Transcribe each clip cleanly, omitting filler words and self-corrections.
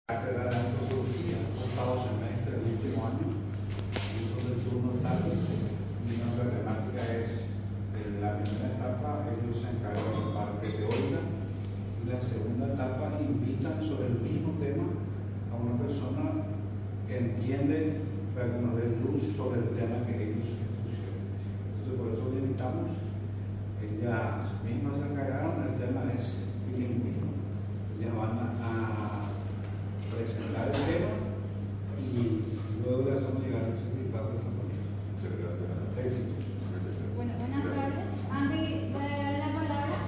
Cátedra de Antropología, octavo semestre del último año, uso del turno tarde. Mi nombre de temática es la primera etapa, ellos se encargan de parte teórica, y la segunda etapa invitan sobre el mismo tema a una persona que entiende para que nos dé luz sobre el tema que ellos expusieron. Entonces, por eso le invitamos. Ellas mismas se encargaron, el tema es bilingüismo. Ellas van a presentar el tema y luego le hacemos llegar el certificado de compromiso. Muchas gracias. Éxitos. Bueno, buenas tardes. Antes de dar la palabra,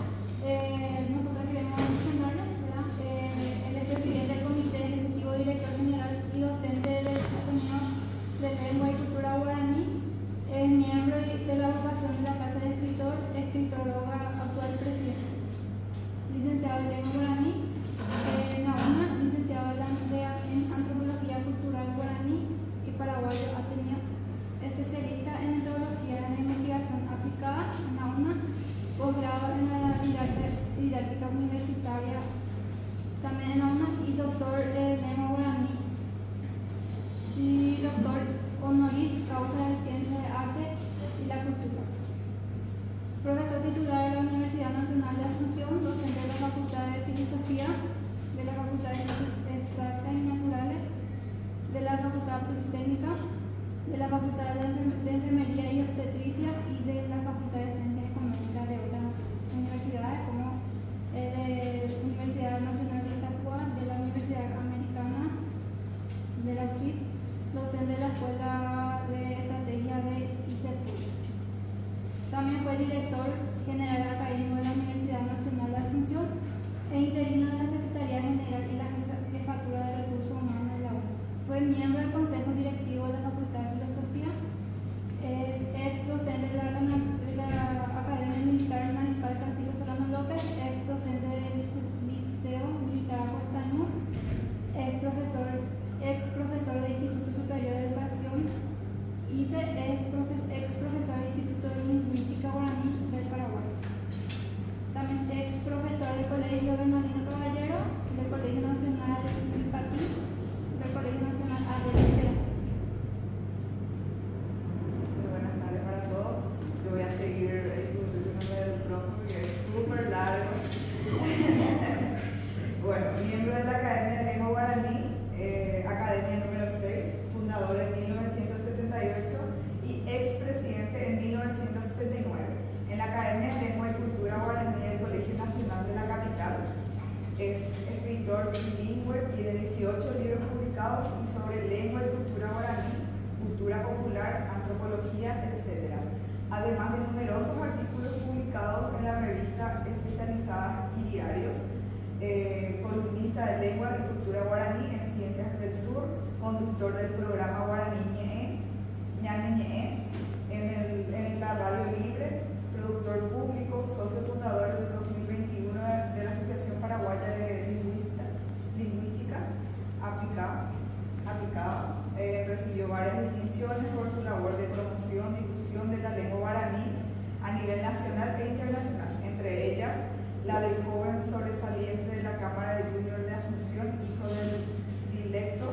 nosotros queremos presentarnos, ¿verdad? Él es presidente del Comité Ejecutivo, Director General y docente del Ateneo de Lengua y Cultura Guaraní. Es miembro de la agrupación de la Casa de Escritor, escritoróloga, actual presidente. Licenciado en Lengua Guaraní, Nauna, licenciado en Antropología Cultural Guaraní y Paraguayo Ateneo, especialista en metodología de investigación aplicada, Nauna, posgrado en la didáctica universitaria, también en Nauna, y doctor en Lengua Guaraní, y doctor honoris causa de Ciencias de Arte y la Cultura. Profesor titular de la Universidad Nacional de Asunción, docente de la Facultad de Filosofía, de la Facultad de Ciencias Exactas y Naturales, de la Facultad Politécnica, de la Facultad de Enfermería y Obstetricia y de la Facultad de Ciencias Económicas de otras universidades como la Universidad Nacional de Itapúa, de la Universidad Americana, de la UCLIP, docente de la Escuela de Estrategia de ICEPU. También fue director general académico de la Universidad Nacional de Asunción e interino de la Secretaría General y la Jefatura de Recursos Humanos de la UNA. Fue miembro del Consejo Directivo de la Facultad de Filosofía, es ex docente de la Academia Militar Mariscal Francisco Solano López, ex docente del Liceo Militar Acostanú, ex profesor del Instituto Superior de Educación, ICE, ex profesor del Instituto de Lingüística Guaraní del Paraguay. También ex profesor del Colegio Bernardino Caballero, del Colegio Nacional Vilpatí, del Colegio Nacional ADL. Muy buenas tardes para todos. Yo voy a seguir el currículum del profe porque es súper largo. Bueno, miembro de la Academia de Lengua Guaraní, Academia número 6, fundador en 1978 y expresidente en 1979. En la Academia de Lengua y Cultura Guaraní del Colegio Nacional de la Capital. Es escritor bilingüe, tiene 18 libros publicados y sobre lengua y cultura guaraní, cultura popular, antropología, etc. Además de numerosos artículos publicados en la revista especializada y diarios, columnista de lengua y cultura guaraní en Ciencias del Sur, conductor del programa Guaraní Ñañe en la Radio Libre, productor público, socio fundador del 2021 de la Asociación Paraguaya de Lingüística Aplicada. Recibió varias distinciones por su labor de promoción y difusión de la lengua guaraní a nivel nacional e internacional, entre ellas la del joven sobresaliente de la Cámara de Junior de Asunción, hijo del dilecto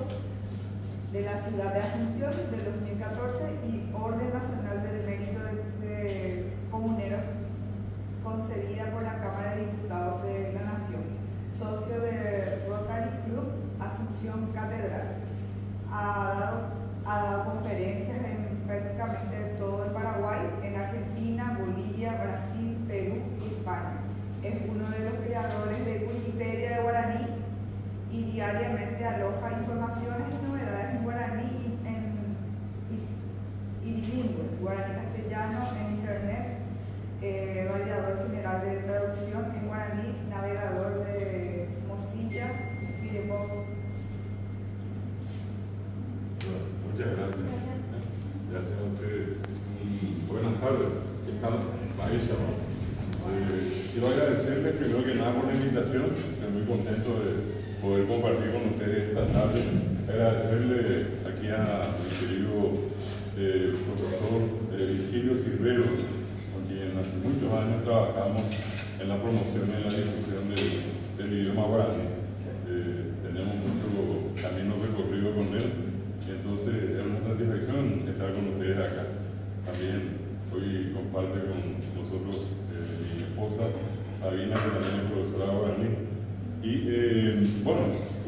de la ciudad de Asunción del 2014 y Orden Nacional del Mérito de Comunero concedida por la Cámara de Diputados de la Nación, socio de Rotary Club Asunción Catedral. Ha dado conferencias en prácticamente todo el Paraguay, en Argentina, Bolivia, Brasil, Perú y España. Es uno de los creadores de Wikipedia de Guaraní y diariamente aloja informaciones y novedades en guaraní y bilingües, guaraní castellano en internet, validador general de traducción en guaraní, navegador de Mozilla, Firefox. Muchas gracias. Gracias a ustedes. Buenas tardes. Quiero agradecerles primero que nada por la invitación. Estoy muy contento de poder compartir con ustedes esta tarde. Agradecerle aquí a mi querido profesor Virgilio Silvero, con quien hace muchos años trabajamos en la promoción y en la difusión del idioma guaraní. Tenemos mucho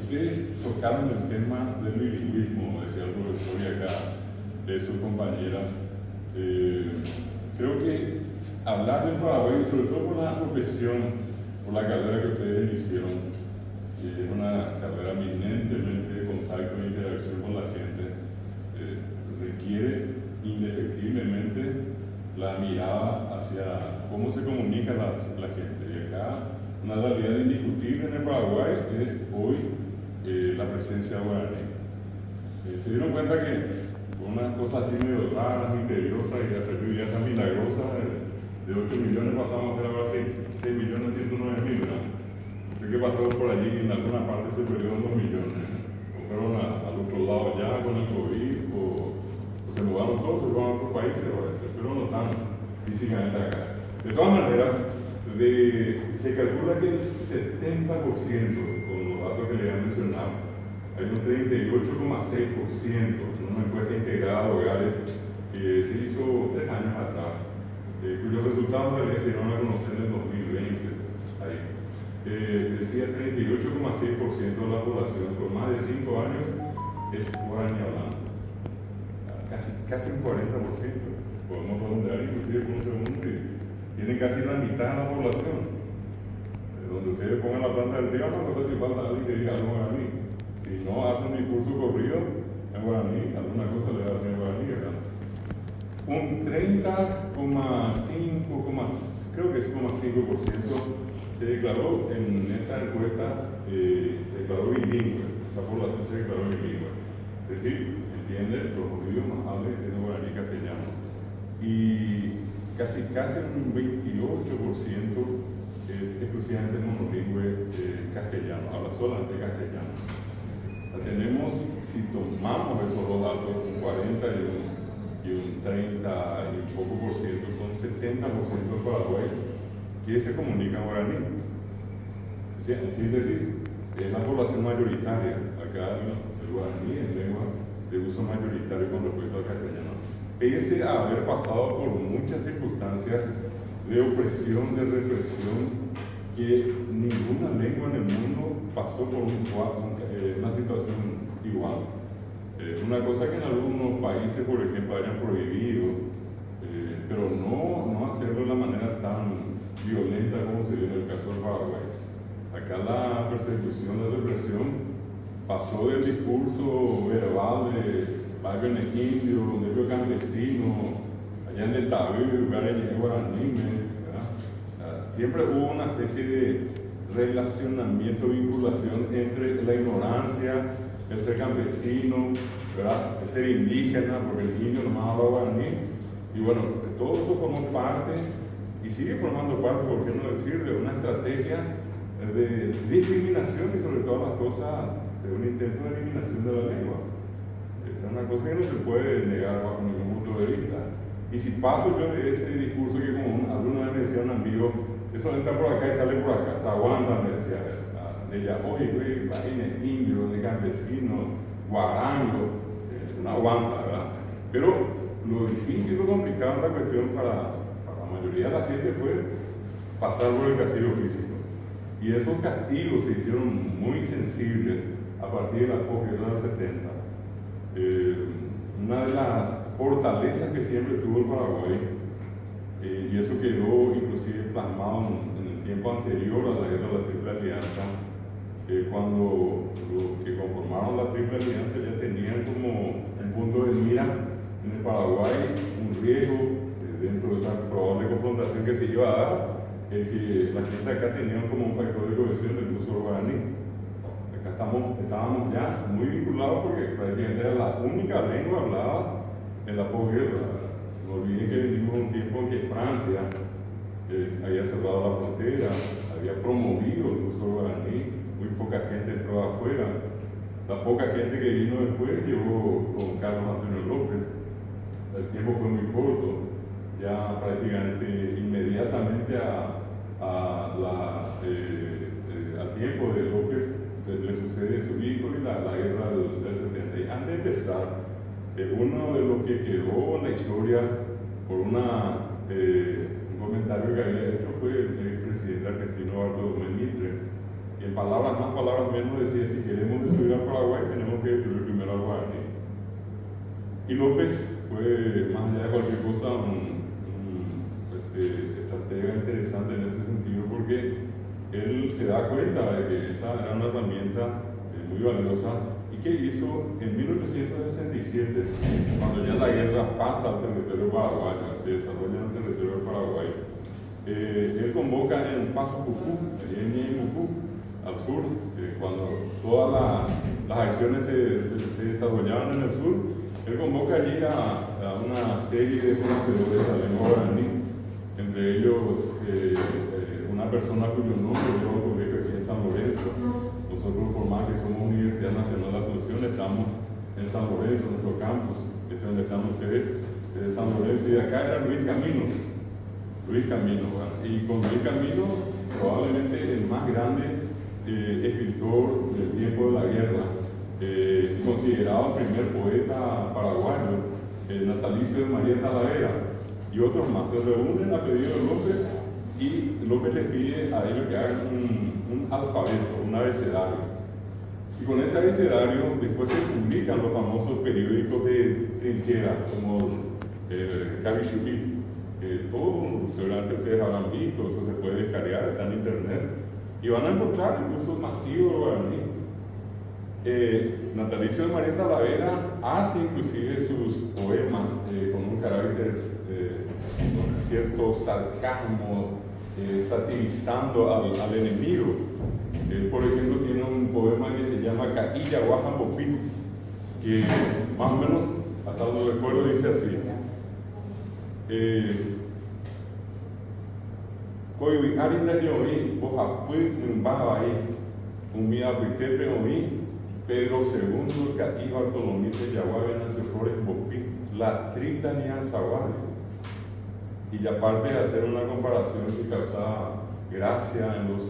ustedes tocaron el tema del bilingüismo, decía el profesor y acá de sus compañeras. Creo que hablar del Paraguay, sobre todo por la profesión, por la carrera que ustedes eligieron, es una carrera eminentemente de contacto e interacción con la gente, requiere indefectiblemente la mirada hacia cómo se comunica la gente. Y acá una realidad indiscutible en el Paraguay es hoy la presencia guaraní. Se dieron cuenta que una cosa así medio rara, misteriosa y hasta yo diría tan milagrosa, de 8 millones pasamos a ser ahora 6.109.000, ¿verdad? No sé qué pasó por allí, que en alguna parte se perdieron 2 millones. O fueron al otro lado ya con el COVID, o se mudaron todos, se fueron a otros países, pero no están físicamente acá. De todas maneras, se calcula que el 70%, con los datos que le han mencionado, hay un 38,6% en una encuesta integrada de hogares que se hizo 3 años atrás, cuyos resultados en realidad se dieron a conocer en el 2020. Ahí. Decía 38,6% de la población con más de 5 años es guaraní hablante. Casi un 40%. Podemos redondear inclusive con un segundo que tienen casi la mitad de la población. Donde ustedes pongan la planta del río, no sé si falta alguien que diga algo guaraní. Si no hace un discurso corrido en guaraní, alguna cosa le va a hacer en guaraní, ¿verdad? Un 30,5, creo que es 0,5% se declaró en esa encuesta, se declaró bilingüe, esa población se declaró bilingüe. Es decir, entiende los idiomas, habla de guaraní castellano. Y casi un 28% es exclusivamente monolingüe castellano, habla solamente castellano. O sea, tenemos, si tomamos esos dos datos, un 40 y un 30 y un poco por ciento, son 70% de Paraguay que se comunica en guaraní. O sea, en síntesis, es la población mayoritaria. Acá el guaraní es lengua de uso mayoritario con respecto al castellano. Pese a haber pasado por muchas circunstancias de opresión, de represión, que ninguna lengua en el mundo pasó por una situación igual. Una cosa que en algunos países, por ejemplo, hayan prohibido, pero no hacerlo de la manera tan violenta como se dio en el caso del Paraguay. Acá la persecución, la represión pasó del discurso verbal de barrio en el indio, nervio campesino, allá en el Tabú, lugares de guaraní, ¿verdad? Siempre hubo una especie de relacionamiento, vinculación entre la ignorancia, el ser campesino, ¿verdad? El ser indígena, porque el indio nomás habla guaraní. Y bueno, todo eso formó parte y sigue formando parte, por qué no decir, de una estrategia de discriminación y sobre todas las cosas de un intento de eliminación de la lengua. Es una cosa que no se puede negar bajo ningún punto de vista. Y si paso yo de ese discurso que como alguna vez me decía un amigo, eso entra por acá y sale por acá, se aguanta, me decía, de ella, oye, güey, vaina indio, de campesino, guarango, no aguanta, ¿verdad? Pero lo difícil, lo complicado en la cuestión para la mayoría de la gente fue pasar por el castigo físico. Y esos castigos se hicieron muy sensibles a partir de la posguerra del 70. Una de las fortalezas que siempre tuvo el Paraguay, y eso quedó inclusive plasmado en el tiempo anterior a la guerra de la Triple Alianza, cuando los que conformaron la Triple Alianza ya tenían como en punto de mira en el Paraguay un riesgo dentro de esa probable confrontación que se iba a dar, el que la gente acá tenía como un factor de cohesión del uso del guaraní. Acá estábamos ya muy vinculados porque prácticamente era la única lengua hablada en la posguerra. No olviden que vivimos un tiempo en que Francia había cerrado la frontera, había promovido el uso del guaraní, muy poca gente entró afuera. La poca gente que vino después llegó con Carlos Antonio López. El tiempo fue muy corto, ya prácticamente inmediatamente al tiempo de López le sucede su hijo y la guerra del 70. Y antes de empezar, uno de los que quedó en la historia por un comentario que había hecho fue el presidente argentino Bartolomé Mitre. Y en palabras más, palabras menos decía, si queremos Y López fue, más allá de cualquier cosa, un estratega interesante en ese sentido, porque él se da cuenta de que esa era una herramienta muy valiosa. ¿Y qué hizo? En 1867, cuando ya la guerra pasa al territorio paraguayo, se desarrolla en el territorio paraguayo, él convoca en Paso Pucú, en Ñemucú, al sur, cuando todas las acciones se desarrollaban en el sur. Él convoca allí a una serie de conocedores de la lengua guaraní, entre ellos una persona cuyo nombre yo lo publico aquí en San Lorenzo. Nosotros, por más que somos Universidad Nacional de Asunción, estamos en San Lorenzo, nuestro campus, este es donde están ustedes, de San Lorenzo, y acá era Luis Camino, ¿verdad? Y con Luis Camino, probablemente el más grande escritor del tiempo de la guerra, considerado el primer poeta paraguayo, el natalicio de María Talavera, y otros más. Se reúnen a pedido de López, y López les pide a ellos que hagan un alfabeto, un abecedario. Y con ese abecedario después se publican los famosos periódicos de trinchera, como Cabichuquí. Todo, seguramente ustedes habrán visto, eso se puede descargar, está en internet. Y van a encontrar el uso masivo de guaraní. Natalicio de María Talavera hace inclusive sus poemas con un carácter, con cierto sarcasmo, satirizando al enemigo. Él, por ejemplo, tiene un poema que se llama Cailla Guajan Popí, que más o menos, hasta donde recuerdo, dice así: Coibi Arinda Yoí, Bojapuy Nimbabaí, Umia Pitepe Oí, Pedro II, Caí Bartolomé de Yaguá, Venancio Flores Popí, la tripla alianza Guajes. Y aparte de hacer una comparación que causaba gracia en los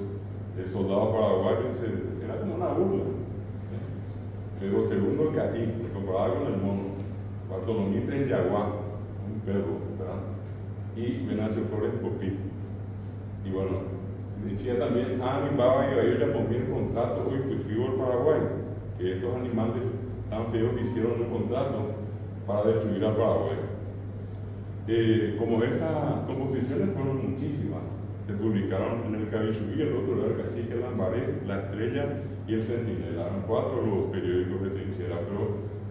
soldados paraguayos, era como una burla. Pedro II, Caí, comparado con el mono, Bartolomé de Yaguá, un perro, ¿verdad? Y Venancio Flores Popí. Y bueno, decía también, Nimbaba y Bayo ya ponía el contrato hoy exclusivo al Paraguay, que estos animales tan feos hicieron un contrato para destruir al Paraguay. Como esas composiciones fueron muchísimas, se publicaron en el Cabichuquí, el otro era el Cacique, el Lambaré, la Estrella y el Centinela. Eran 4 los periódicos de trinchera, pero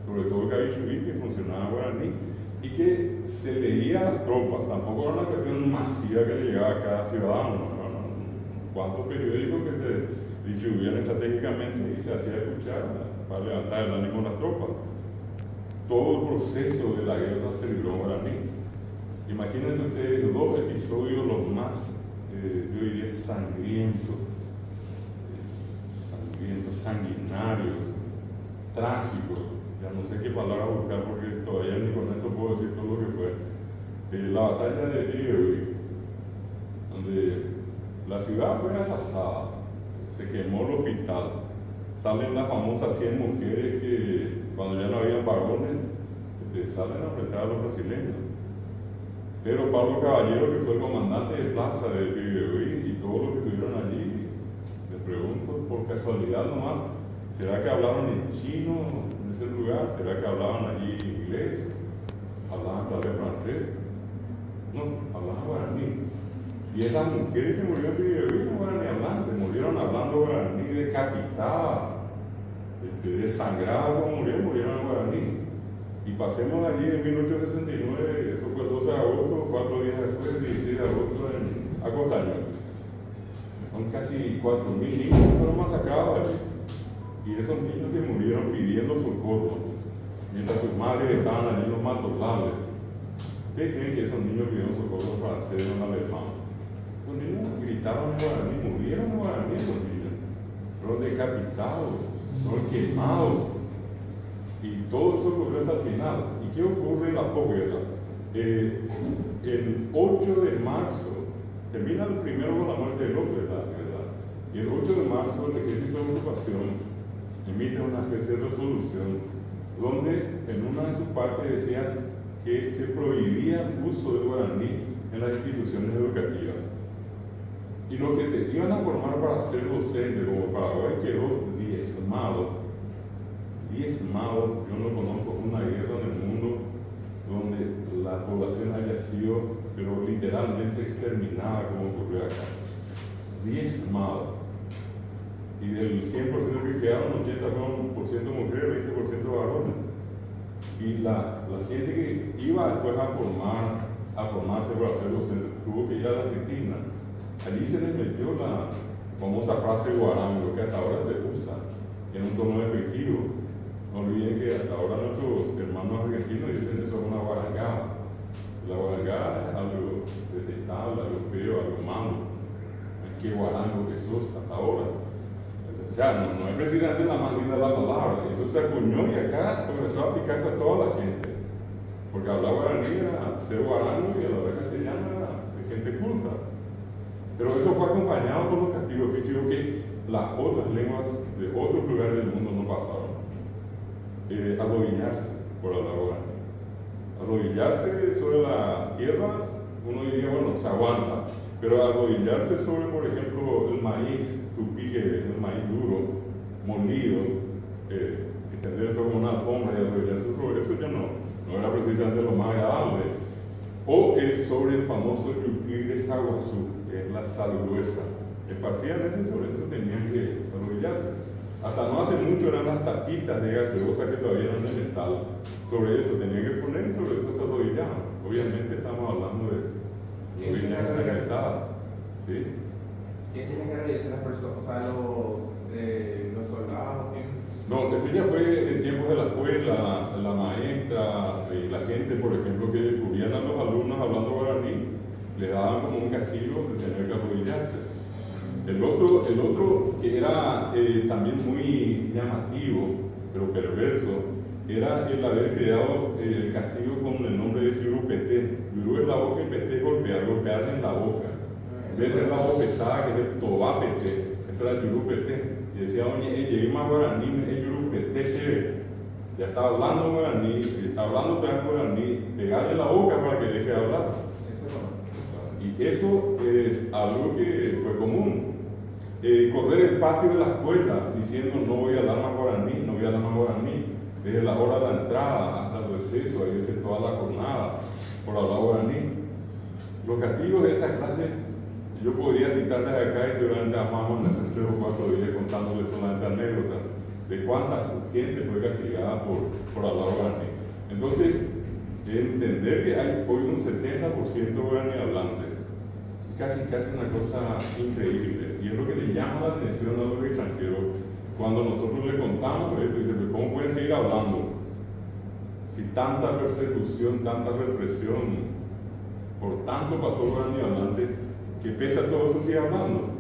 sobre todo el Cabichuquí, que funcionaba en guaraní y que se leía a las tropas. Tampoco era una cuestión masiva que le llegaba a cada ciudadano, ¿no? Cuantos periódicos que se distribuían estratégicamente y se hacía escuchar para levantar el ánimo de las tropas. Todo el proceso de la guerra se libró en guaraní. Imagínense ustedes 2 episodios los más, yo diría, sanguinarios, trágicos. Ya no sé qué palabra buscar porque todavía ni con esto puedo decir todo lo que fue. La batalla de Río, donde la ciudad fue arrasada, se quemó el hospital, salen las famosas 100 mujeres que cuando ya no habían varones, salen a enfrentar a los brasileños. Pero Pablo Caballero, que fue el comandante de plaza de Pibehuí, y todos los que estuvieron allí, les pregunto por casualidad nomás, ¿será que hablaron en chino en ese lugar? ¿Será que hablaban allí inglés? ¿Hablaban tal vez francés? No, hablaban guaraní. Y esas mujeres que murieron en Pibehuí no eran ni hablantes, murieron hablando guaraní, decapitadas, desangradas como murieron en guaraní. Y pasemos allí en 1869, eso fue el 12 de agosto, 4 días después, el 16 de agosto, en Acostaño. Son casi 4.000 niños que fueron masacrados allí. Y esos niños que murieron pidiendo socorro, mientras sus madres estaban allí en los matorrales. ¿Ustedes creen que esos niños pidieron socorro en francés o en alemán? Los niños gritaron en guaraní, murieron en guaraní esos niños. Fueron decapitados, fueron quemados. Y todo eso ocurrió hasta el final. ¿Y qué ocurre en la posguerra? El 8 de marzo, termina el primero con la muerte de López, ¿verdad? Y el 8 de marzo el Ejército de Ocupación emite una especie de resolución donde en una de sus partes decía que se prohibía el uso del guaraní en las instituciones educativas. Y los que se iban a formar para ser docentes, como Paraguay, quedó diezmado diezmado. Yo no conozco una guerra en el mundo donde la población haya sido, pero literalmente exterminada como ocurrió acá. Diezmado. Y del 100% que quedaron, 80% fueron mujeres, 20% varones. Y la gente que iba después a formarse para ser docente, tuvo que ir a la Argentina. Allí se les metió la famosa frase guarango, que hasta ahora se usa en un tono despectivo. No olviden que hasta ahora nuestros hermanos argentinos dicen eso es una guarangada. La guarangada es algo detestable, algo feo, algo malo. Qué guarango que sos hasta ahora. O sea, no es precisamente la más linda de la palabra. Eso se acuñó y acá comenzó a aplicarse a toda la gente. Porque hablar guaraní era ser guarango y hablar castellano era de gente culta. Pero eso fue acompañado por los castigos físicos que las otras lenguas de otros lugares del mundo no pasaron. Arrodillarse por hablar guaraní. Arrodillarse sobre la tierra, uno diría, bueno, se aguanta. Pero arrodillarse sobre, por ejemplo, el maíz tupí, que es el maíz duro, molido, extenderse como una alfombra y arrodillarse sobre eso ya no era precisamente lo más agradable. O es sobre el famoso yupí de Saguazú, que es la sal gruesa. Esparcían eso y sobre eso tenían que arrodillarse. Hasta no hace mucho eran las tapitas de gaseosa que todavía eran de metal. Sobre eso tenían que poner y sobre eso se arrodillaban. Obviamente estamos hablando de arrodillarse pesada. ¿Sí? ¿Quién tiene que arrodillarse las personas? O sea, los soldados. No, eso ya fue en tiempos de la escuela, la maestra y la gente, por ejemplo, que descubrían a los alumnos hablando guaraní, le daban como un castigo de tener que arrodillarse. El otro que era también muy llamativo, pero perverso, era el haber creado el castigo con el nombre de yurupeté. Yurú es la boca y peté es golpearse en la boca. Debe ser la bofetada que es el tobapete, esto era yurupeté. Y decía, oye, llegué más guaraní, es yurupeté se ya está hablando guaraní, está hablando otra vez guaraní, pegarle la boca para que deje de hablar. Y eso es algo que fue común. Correr el patio de la escuela diciendo no voy a hablar más guaraní, no voy a hablar más guaraní, desde la hora de la entrada hasta el receso, ahí veces toda la jornada, por hablar guaraní. Los castigos de esa clase, yo podría citarles acá y seguramente amamos en esos 3 o 4 días contándoles solamente anécdotas de cuánta gente fue castigada por hablar guaraní. Entonces, entender que hay hoy un 70% guaraní hablantes, casi una cosa increíble, y es lo que le llama la atención a los extranjeros cuando nosotros le contamos esto. Dicen, ¿cómo pueden seguir hablando si tanta persecución, tanta represión, por tanto pasó el guaraní hablante, que pese a todo eso sigue hablando?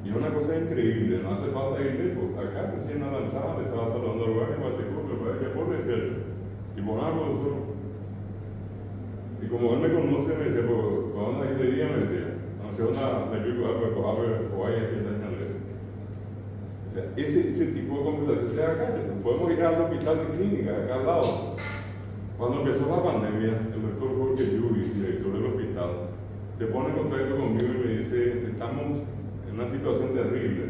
Y es una cosa increíble, no hace falta ir lejos. Acá recién a la entrada le estaba saludando al guardia, que por decirlo, y por algo solo. Y como él me conoce, me decía, cuando hay de día, me decía, no sé, una de pico, o hay aquí en la escalera. O sea, ese tipo de conversación se da acá. Podemos ir al hospital de clínica, acá al lado. Cuando empezó la pandemia, el doctor Jorge Yuri, director del hospital, se pone en contacto conmigo y me dice, estamos en una situación terrible.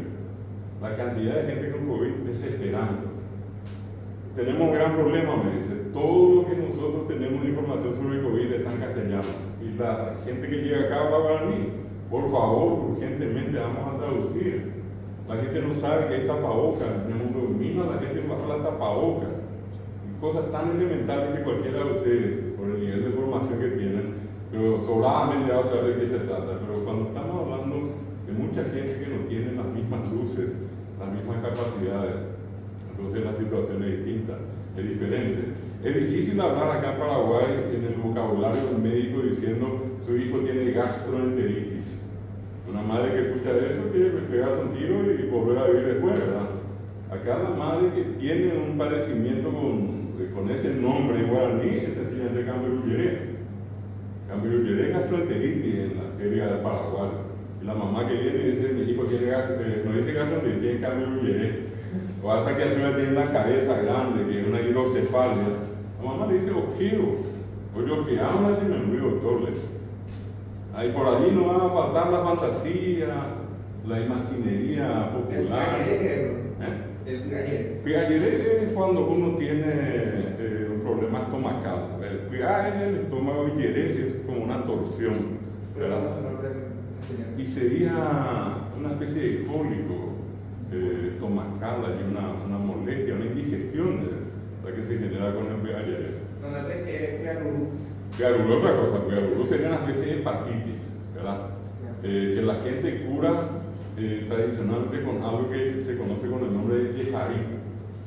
La cantidad de gente con COVID desesperando. Tenemos un gran problema, me dice. Todo lo que nosotros tenemos de información sobre COVID está en castellano. Y la gente que llega acá va a guaraní. Por favor, urgentemente vamos a traducir. La gente no sabe que hay tapabocas. En el mundo domina, la gente baja la tapabocas. Cosas tan elementales que cualquiera de ustedes, por el nivel de formación que tienen, pero sobradamente va a saber de qué se trata. Pero cuando estamos hablando de mucha gente que no tiene las mismas luces, las mismas capacidades, entonces la situación es distinta, es diferente. Es difícil hablar acá en Paraguay en el vocabulario del médico diciendo su hijo tiene gastroenteritis. Una madre que escucha eso quiere pegarse un tiro y volver a vivir después, ¿verdad? Acá la madre que tiene un padecimiento con ese nombre en guaraní es sencillamente Cambirulleré. Cambirulleré es gastroenteritis en la jerga de Paraguay. Y la mamá que viene y dice, mi hijo tiene gastroenteritis, no dice gastroenteritis, tiene Cambirulleré. O a esa criatura tiene una cabeza grande, que es una hidrocefalia. La mamá le dice ojeo. Oye, ojeamos y me envío, doctor. Ahí por allí no va a faltar la fantasía, la imaginería popular. El piaguere. Piaguere es cuando uno tiene un problema estomacal. El piague en el estómago y yere es como una torsión, ¿verdad? Y sería una especie de cólico estomacal, hay una molestia, una indigestión la que se genera con el piaguere. No, no es que piagurú. Piagurú es otra cosa, piagurú sería una especie de hepatitis, ¿verdad? Que la gente cura tradicionalmente con algo que se conoce con el nombre de yejarí,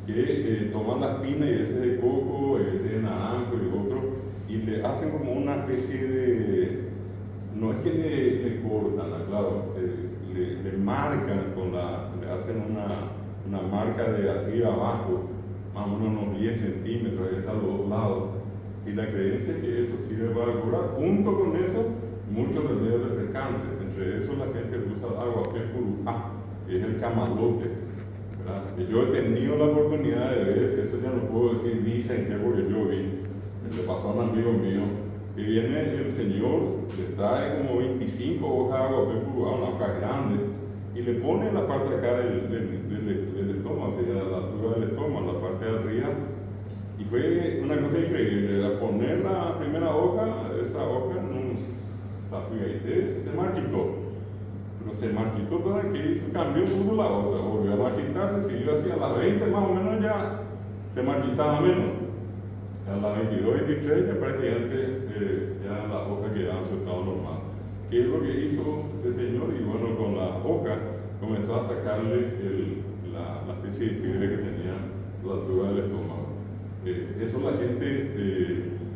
que toman la espina y ese de coco, ese de naranjo y otro, y le hacen como una especie de, no es que le cortan, claro, le marcan le hacen una marca de arriba abajo, más o menos unos 10 centímetros a los dos lados, y la creencia es que eso sirve para curar. Junto con eso, muchos remedios refrescantes. Entre eso la gente usa agua que es el camalote, ¿verdad? Y yo he tenido la oportunidad de ver, eso ya no puedo decir, dicen que porque yo vi, le pasó a un amigo mío, que viene el señor, le trae como 25 hojas de agua, una hoja grande, y le pone en la parte de acá del estómago, o sea, a la altura del estómago, la parte de arriba. Y fue una cosa increíble, al poner la primera hoja, esa hoja se marchitó. Pero se marchitó toda que hizo, cambió, puso la otra, volvió a marchitarse, siguió así, a las 20 más o menos ya se marchitaba menos. A las 22, 23 ya prácticamente ya la hoja quedaba en su estado normal. ¿Qué es lo que hizo este señor? Y bueno, con la hoja comenzó a sacarle la especie de fiebre que tenía la altura del estómago. Eso la gente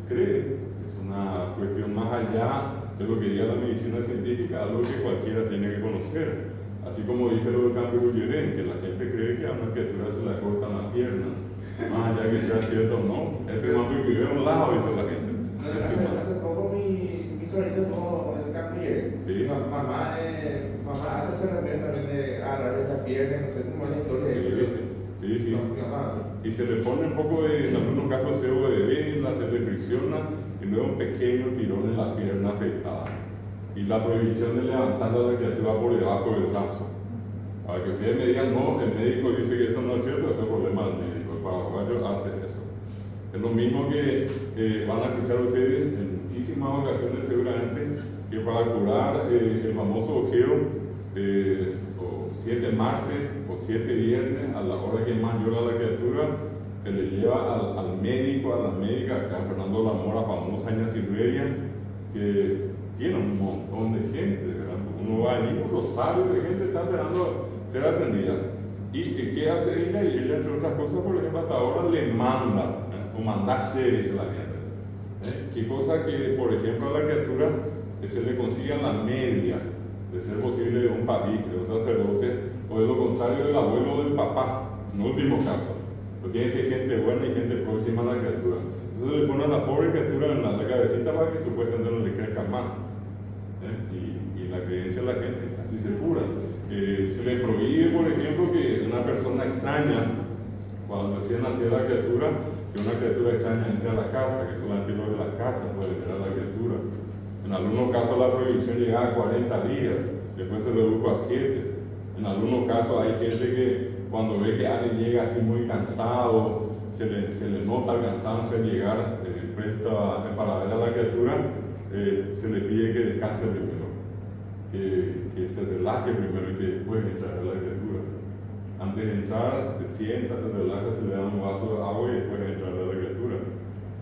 cree, es una cuestión más allá de lo que diga la medicina científica, algo que cualquiera tiene que conocer. Así como dije lo del cambio Guillerén, que la gente cree que a una criatura se le cortan las piernas, más allá que sea cierto o no. Este cambio Guillerén a un lado, dice la gente. Hace poco mi sobrino tuvo el cambio Guillerén. Sí. Mamá hace ese remedio también de agarrarle las piernas, no sé cómo es la historia de Guillerén. Sí, sí. No, mi mamá, y se le pone un poco de, en algunos casos, cebo de vela, se le fricciona y luego un pequeño tirón en la pierna afectada. Y la prohibición de levantar a la criatura por debajo del brazo. Para que ustedes me digan, no, el médico dice que eso no es cierto, eso es problema del médico. El paraguayo hace eso. Es lo mismo que van a escuchar ustedes en muchísimas ocasiones, seguramente, que para curar el famoso ojeo, o 7 martes o 7 viernes, a la hora que más llora la criatura, se le lleva al médico, a la médica, acá Fernando Lamora, famosa en Silveria, que tiene un montón de gente, ¿verdad? Uno va allí, un rosario de gente está esperando ser atendida. ¿Y qué hace ella? Y ella, entre otras cosas, por ejemplo, hasta ahora le manda, o mandarse, dice la gente. ¿Qué cosa que, por ejemplo, a la criatura que se le consiga la media, de ser posible de un país, de un sacerdote, o de lo contrario del abuelo o del papá, en último caso. Porque tiene que ser gente buena y gente próxima a la criatura. Entonces le pone a la pobre criatura en la cabecita para que supuestamente no le crezca más. Y la creencia de la gente, así se cura. Se le prohíbe, por ejemplo, que una persona extraña, cuando recién nació la criatura, que una criatura extraña entre a la casa, que solamente los de la casa pueden entrar a la criatura. En algunos casos la prohibición llegaba a 40 días, después se redujo a 7. En algunos casos hay gente que cuando ve que alguien llega así muy cansado, se le nota el cansancio al llegar para ver a la criatura, se le pide que descanse primero, que se relaje primero y que después entrar a la criatura. Antes de entrar, se sienta, se relaja, se le da un vaso de agua y después entrar a la criatura.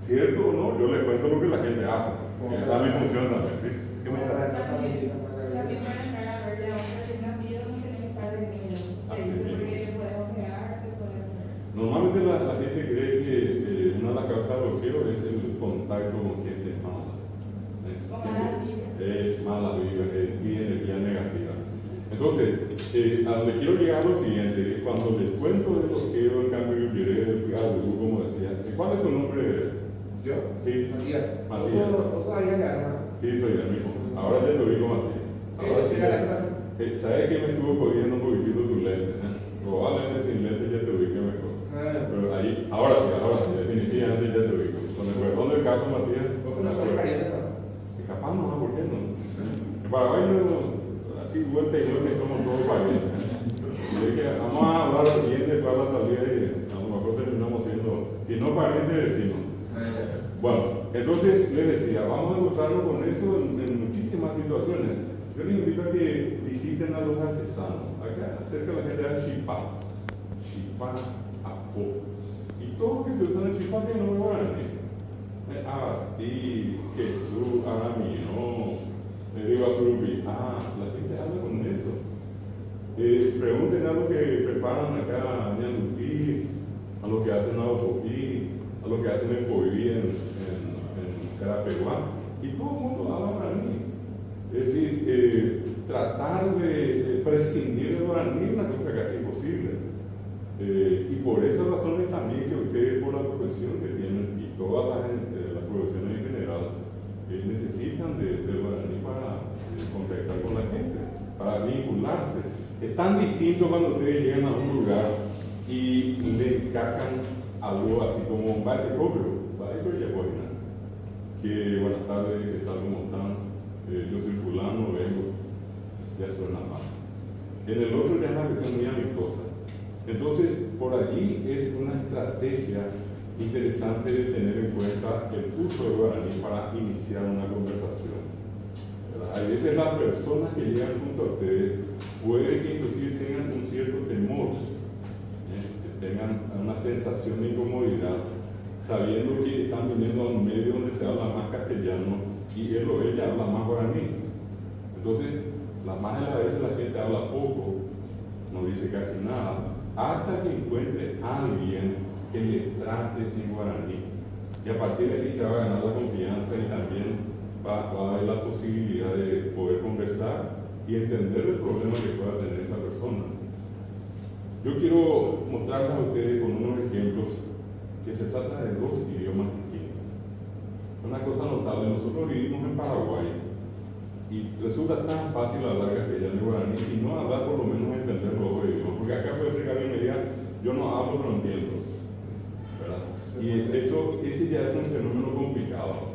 ¿Cierto o no? Yo les cuento lo que la gente hace. Esa es mi función también, ¿sí? También para entrar a verle a un recién nacido no tiene que estar de miedo. Porque le podemos pegar, le podemos hacer. Normalmente la gente cree que una de las causas del ojeo es el contacto con gente mala. Con malas vibras. Es mala vibra, es energía negativa. Entonces, a donde quiero llegar lo siguiente, cuando les cuento del ojeo, del cambio de del como decía, ¿cuál es tu nombre? ¿Yo? Sí. Matías. Matías. ¿Vos sos Ariel, hermano? Sí, soy el mismo. Ahora te lo digo, Matías. Ahora sí. ¿Sabes que me estuvo jodiendo un poquitito tus lentes? Probablemente sin lentes ya te ubique mejor. Pero ahí, ahora sí, definitivamente ya te ubico. Con el perdón del caso, Matías. ¿Vos conocés pariente, no? Capaz no, ¿por qué no? En Paraguay así vuelta y vuelta y somos todos parientes. Así que vamos a hablar bien de todas las no pariente vecino. Bueno, entonces les decía, vamos a encontrarnos con eso en muchísimas situaciones. Yo les invito a que visiten a los artesanos. Acá cerca de la gente de Chipá, Apó. Y todo lo que se usa en el Chipá tiene nombre guaraní. Abati, Jesús, Aramino, Iguazurubí. La gente habla con eso. Pregunten a lo que preparan acá en Ñandutí, a lo que hacen en Abopoquí, a lo que hacen en Coibí, en Carapeguá, y todo el mundo habla guaraní. Es decir, tratar de prescindir de guaraní es una cosa casi imposible. Y por esas razones también que ustedes, por la profesión que tienen, y todas las profesiones en general, necesitan del guaraní para contactar con la gente, para vincularse. Es tan distinto cuando ustedes llegan a un lugar y le encajan algo así como un bate cobro, que buenas tardes, ¿qué tal? ¿Cómo están? Yo soy fulano, vengo, ya suena más. En el otro ya es una cuestión muy amistosa. Entonces, por allí es una estrategia interesante de tener en cuenta el uso del guaraní para iniciar una conversación. A veces las personas que llegan junto a ustedes puede que inclusive tengan un cierto temor, que tengan una sensación de incomodidad, sabiendo que están viniendo a un medio donde se habla más castellano y él o ella habla más guaraní. Entonces, la más de las veces la gente habla poco, no dice casi nada, hasta que encuentre a alguien que le trate en guaraní. Y a partir de ahí se va a ganar la confianza y también va a haber la posibilidad de poder conversar y entender el problema que pueda tener esa persona. Yo quiero mostrarles a ustedes con unos ejemplos que se trata de dos idiomas distintos. Una cosa notable, nosotros vivimos en Paraguay y resulta tan fácil hablar castellano y guaraní, si no hablar por lo menos entender los dos idiomas, porque acá puede ser que alguien me diga, yo no hablo pero entiendo, ¿verdad? Y ese ya es un fenómeno complicado.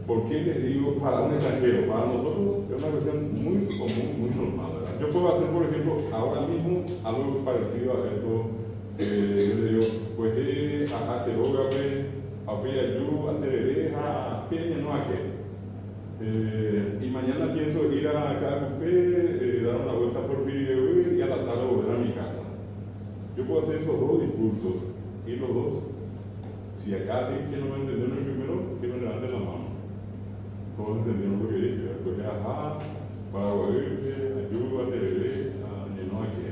¿Por qué les digo para un extranjero? Para nosotros es una cuestión muy común, muy normal, ¿verdad? Yo puedo hacer, por ejemplo, ahora mismo algo parecido a esto. Yo le digo, pues a Cerogape, a Peyayú, a Tereré, a Peña, no a qué. Y mañana pienso ir a Cacupé, dar una vuelta por Piridehuir y a la tarde volver a mi casa. Yo puedo hacer esos dos discursos y los dos. Si acá alguien que no me entendió en el primero, que me levante la mano. Todos entendieron lo que dije. Después de ajá, Paraguay, Ayú, a Tereré, a Ñenoaque.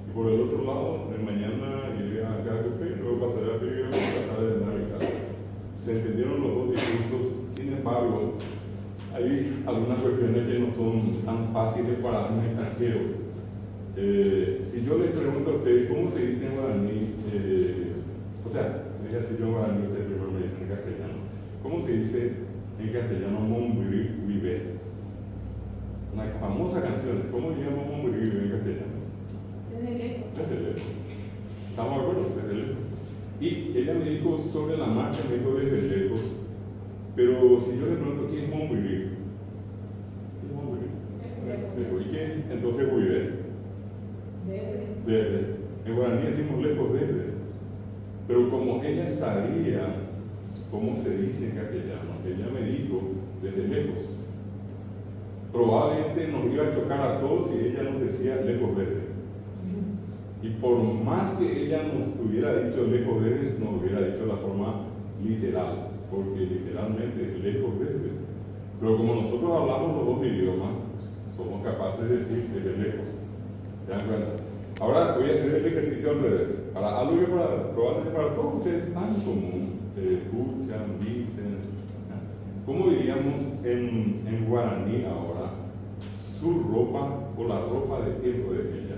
Y por el otro lado, de mañana iré a Cacupé, luego pasaré a Piridehuir y tratar de venir a mi casa. Se entendieron los dos discursos, sin embargo, hay algunas cuestiones que no son tan fáciles para un extranjero. Si yo les pregunto a ustedes cómo se dice en guaraní, o sea, les decía yo en guaraní, ustedes primero me dicen en castellano, ¿cómo se dice en castellano Mombiri Vive? Una famosa canción, ¿cómo llama Mombiri Vive en castellano? Desde lejos. Desde lejos. ¿Estamos de acuerdo? Desde lejos. Y ella me dijo sobre la marcha, me dijo desde lejos. Pero si yo le pregunto qué es Mombiri, ¿qué es Mombiri? ¿Y qué? Entonces Vive. Desde. En guaraní decimos lejos desde. Pero como ella sabía cómo se dice en castellano, ella me dijo desde lejos. Probablemente nos iba a chocar a todos si ella nos decía lejos desde. Y por más que ella nos hubiera dicho lejos desde, nos hubiera dicho de la forma literal, porque literalmente es lejos desde. Pero como nosotros hablamos los dos idiomas, somos capaces de decir desde lejos. ¿Se dan cuenta? Ahora voy a hacer el ejercicio al revés. Para algo que probablemente para todos ustedes es tan común, escuchan, dicen. ¿Cómo diríamos en guaraní ahora su ropa o la ropa de él o de ella?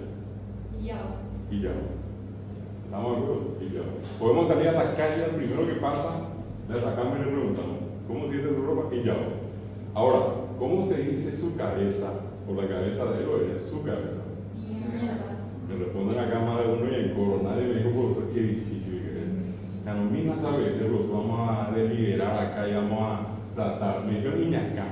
Y ya. ¿Estamos de acuerdo? Y ya. Podemos salir a la calle al primero que pasa, le atacamos y le preguntamos, ¿cómo se dice su ropa? Y ya. Ahora, ¿cómo se dice su cabeza o la cabeza de él o de ella? Su cabeza. Me responden acá más de uno y en coro. Nadie me dijo, profesor, qué difícil que es. La nomina sabe que los vamos a deliberar acá y vamos a tratar. Me dijo niña acá.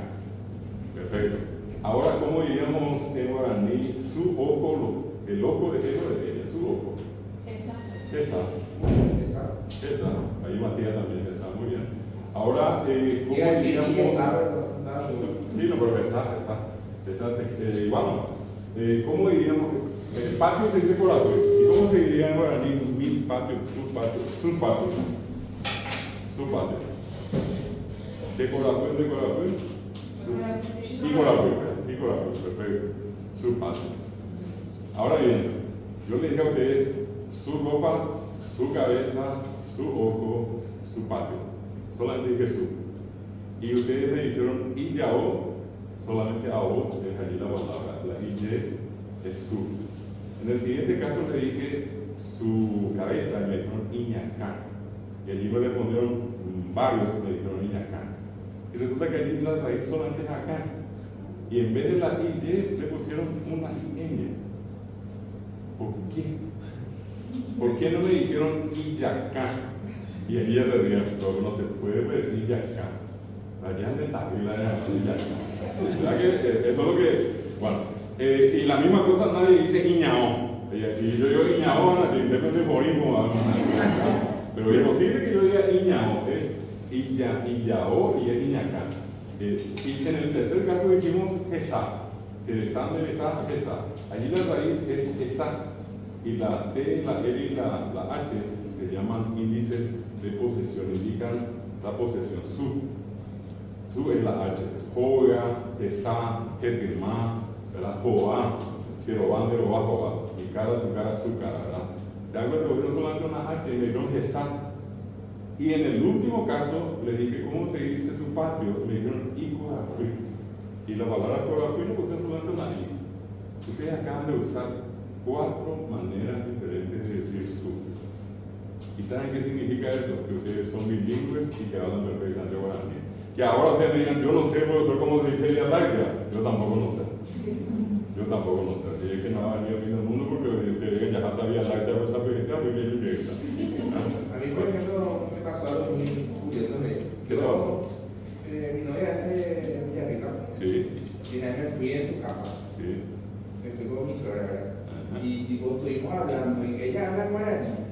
Perfecto. Ahora, ¿cómo diríamos en guaraní su ojo, el ojo de él o de ella? Su ojo. Esa. Esa, ahí Matías también está muy bien. Ahora, ¿cómo Y así, diríamos? y esa, nada seguro. Sí, no, pero esa, bueno, ¿cómo diríamos? El patio se dice corazón. ¿Y cómo se diría en guaraní? Mi patio, tu patio, su patio. Su patio. ¿De corazón, de corazón? Y corazón, perfecto. Su patio. Ahora bien, yo le dije a ustedes su ropa, su cabeza, su ojo, su patio. Solamente dije su. Y ustedes me dijeron y ya o, solamente a o es allí la palabra. La y es su. En el siguiente caso le dije su cabeza y me dijeron iñacán. Y allí me respondieron varios, me dijeron iñacán. Y resulta que allí la raíz solamente es acá. Y en vez de la y le pusieron una ñ. ¿Por qué? ¿Por qué no le dijeron iyacán? Y allí ya se ríen, pero no se puede decir yacán. Allá es de Tavila, ¿verdad que eso es lo que, bueno, y la misma cosa nadie dice iñao. Si yo digo iñao, van a decir, depende de morismo, pero es posible que yo diga iñao, iyao y es iñacán. Y en el tercer caso dijimos esa, esa, esa. Allí la raíz es esa, y la T, la L y la H se llaman índices de posesión, indican la posesión. Su es la H, joga, esa, getimá, ¿verdad? Joa, si roban de roba, joa, mi cara, tu cara, su cara, ¿verdad? Se dan cuenta que no solamente una H, me dijeron esa. Y en el último caso le dije cómo se dice su patio, me dijeron icoracuí. Y la palabra coracuí no pusieron solamente una I. Ustedes acaban de usar 4 maneras diferentes de decir su. ¿Y saben qué significa eso? Que ustedes son bilingües y que hablan perfectamente guaraní. Que ahora ustedes me digan, yo no sé, profesor, cómo se dice Vía Láctea. Yo tampoco no sé. Yo tampoco no sé. Así es que no va a venir a fin del mundo porque ustedes digan, ya está Vía Láctea, pero está perfecta, muy bien, perfecta. A mí, por ejemplo, me pasó algo muy curioso. ¿Qué te pasó? Mi novia es de Villarrica. Sí. Y una vez me fui en su casa. Sí. Me fui con mi suegra, ¿verdad? Ajá. Y tipo, estuvimos hablando y ella habla guaraní.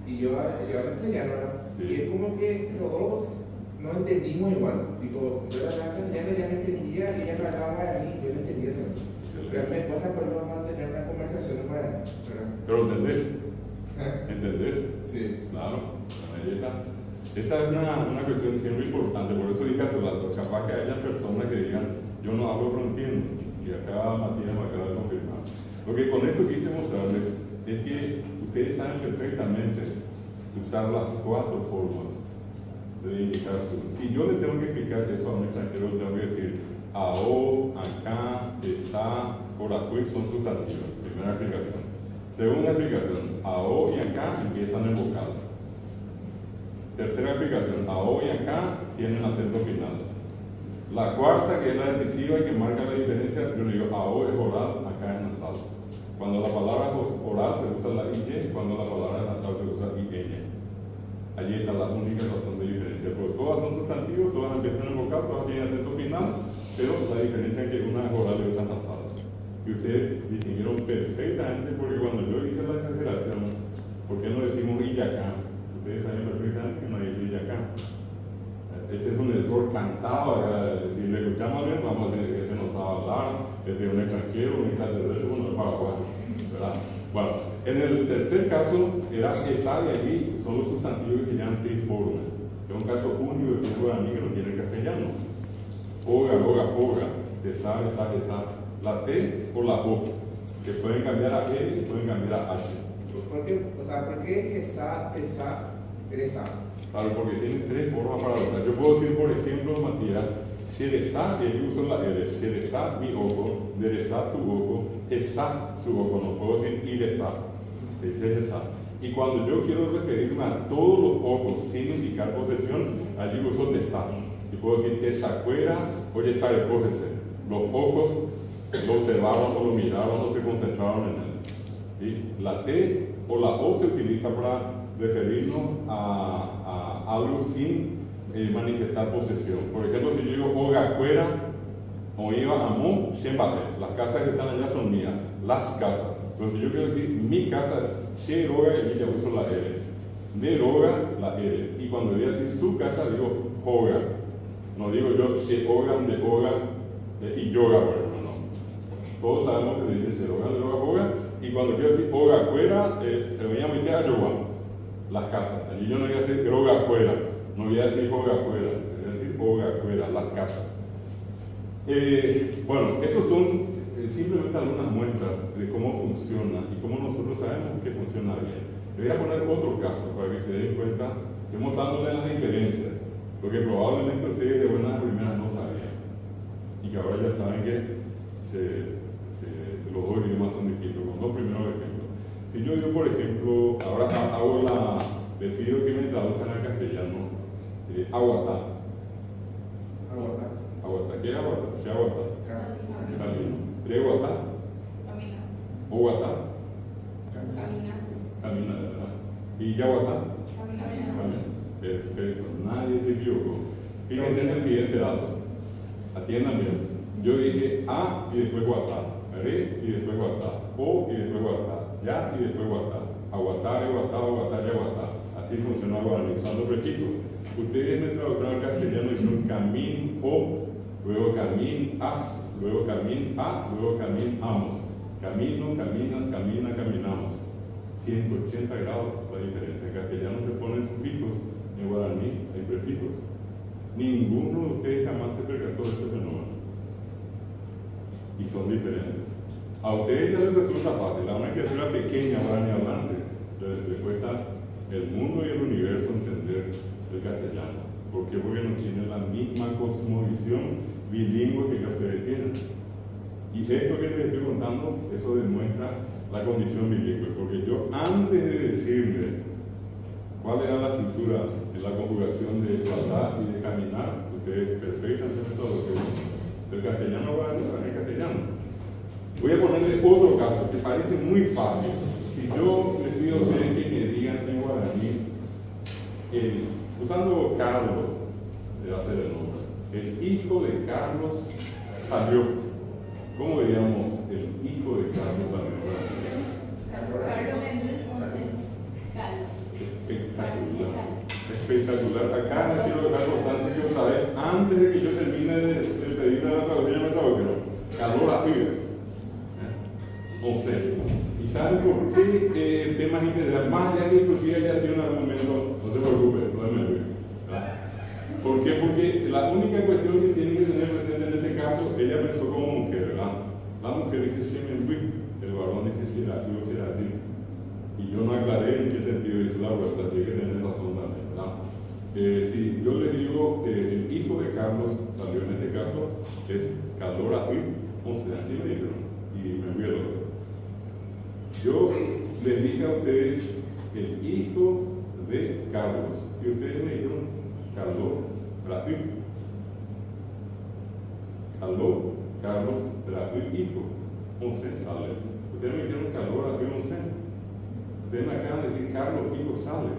Y yo hablo castellano, ¿verdad? Sí. Y es como que los dos no entendimos igual. Tipo, yo hablaba castellano, ella me entendía y ella me hablaba guaraní, yo no entendía también. Pero me cuesta por lo mantener una conversación en guaraní, ¿verdad? Pero ¿entendés? ¿Eh? ¿Entendés? Sí. Claro, ahí está. Esa es una cuestión siempre importante, por eso dije hace rato, capaz que haya personas que digan, yo no hablo pero entiendo, y acá Matías me acaba de confirmar. Lo que con esto quise mostrarles es que ustedes saben perfectamente usar las 4 formas de indicar su. Si yo le tengo que explicar eso a un extranjero, tengo que decir AO, acá, esa, por aquí son sustantivos. Primera explicación. Segunda explicación, AO y acá empiezan en vocal. Tercera explicación, AO y acá tienen acento final. La cuarta, que es la decisiva y que marca la diferencia, yo le digo AO es oral, acá es nasal. Cuando la palabra es oral se usa la IY, cuando la palabra es nasal se usa IN. Allí está la única razón de diferencia, porque todas son sustantivos, todas empiezan en vocal, todas tienen acento final, pero la diferencia es que una es oral y otra es nasal. Y ustedes distinguieron perfectamente, porque cuando yo hice la exageración, ¿por qué no decimos Iyacán? Ustedes saben perfectamente que no dice Iyacán. Ese es un error cantado. Si le escuchamos bien, vamos a decir que este no sabe hablar, este es un extranjero, un extraterrestre, uno es paraguayo, ¿verdad? Bueno, en el tercer caso era esa, y allí son los sustantivos que se llaman triformes. Es un caso único de guaraní que no tiene castellano. Oga, oga, oga, esa, esa. La T o la O, que pueden cambiar a L y pueden cambiar a H. ¿Por qué esa? Claro, porque tiene 3 formas para usar. Yo puedo decir, por ejemplo, Matías, Sherezá, y ahí uso la L, Sherezá mi ojo, Derezá tu ojo, Esa su ojo, no puedo decir Irezá, se dice Esa. Y cuando yo quiero referirme a todos los ojos sin indicar posesión, allí uso Tesá. Y puedo decir Tesacuera o Yesarepójese. Los ojos lo observaron o lo miraron o se concentraron en él. ¿Sí? La T o la O se utiliza para referirnos a algo sin manifestar posesión. Por ejemplo, si yo digo Ogacuera o iba a Mo, Shembate, las casas que están allá son mías, las casas. Pero si yo quiero decir mi casa es Sheroga, y ya uso la L. deroga la L. Y cuando voy a decir su casa, digo hoga. No digo yo se hoga, de hoga y yoga, por ejemplo, no. Todos sabemos que se dice se hoga, de hoga. Y cuando quiero decir hoga afuera, te voy a meter a yoga, las casas. Allí yo no voy a decir hoga afuera, no voy a decir hoga afuera, voy a decir hoga afuera, las casas. Bueno, estos son simplemente algunas muestras de cómo funciona y cómo nosotros sabemos que funciona bien. Le voy a poner otro caso para que se den cuenta, estoy mostrándole las diferencias, porque probablemente ustedes de buenas primeras no sabían y que ahora ya saben que los dos idiomas son distintos, con dos primeros ejemplos. Si yo digo, por ejemplo, ahora les pido que me traduzcan al castellano, aguatá. Aguatá. Aguatá, ¿qué es aguatá? ¿Qué es aguatá? Camino. Treguatá. Caminas. Oguatá. Caminar. Camina, ¿verdad? ¿Y yaguatá? Caminar. Perfecto, nadie se equivocó. Fíjense en el siguiente dato. Atiendan bien. Yo dije A y después guatá. Re y después guatá. O y después guatá. Ya y después guatá. Aguatá, guatá, aguatá, yaguatá. Así funciona el guaraní, usando prefijos. Ustedes me tradujeron al castellano y dijeron camín o, luego camín as, luego camín a, luego camín amos. Camino, caminas, camina, caminamos. 180 grados la diferencia. En castellano se ponen sufijos, en guaraní hay prefijos. Ninguno de ustedes jamás se percató de ese fenómeno. Y son diferentes. A ustedes ya les resulta fácil, a una criatura pequeña, guaraní hablante, le cuesta el mundo y el universo entender el castellano. ¿Por qué? Porque no tienen la misma cosmovisión bilingüe que ustedes tienen. Y esto que les estoy contando, eso demuestra la condición bilingüe, porque yo antes de decirle cuál era la estructura de la conjugación de guardar y de caminar, ustedes perfectamente todo lo que del castellano guaraní al castellano. Voy a ponerle otro caso que parece muy fácil. Si yo les pido a ustedes que me digan en guaraní, usando Carlos, de hacer el nombre, el hijo de Carlos salió. ¿Cómo diríamos el hijo de Carlos salió? Carlos Emil Ponce. Espectacular. Espectacular. Acá les quiero dejar constancia que otra vez, antes de que yo termine de pedirle la traducción, me tradujeron. Carlos las pibes. No sé. ¿Y saben por qué el tema es integral? Más allá que inclusive haya sido en algún momento, no te preocupes, no me olvides. ¿Por qué? Porque la única cuestión que tienen que tener presente en ese caso, ella pensó como mujer, ¿verdad? La mujer dice Shemenwi, el varón dice Shirati o Shirati. Y yo no aclaré en qué sentido dice la vuelta, así que tenés razón también, ¿verdad? Si yo le digo, el hijo de Carlos salió en este caso, es Carlos Rafael, así me dijeron, y me voy al otro. Yo les dije a ustedes el hijo de Carlos, y ustedes me dijeron Carlos Rafael. Carlos Rafael, hijo, 11 sale. Ustedes me dijeron Carlos Rafael, 11. Ustedes me acaban de decir Carlos, hijo, sale.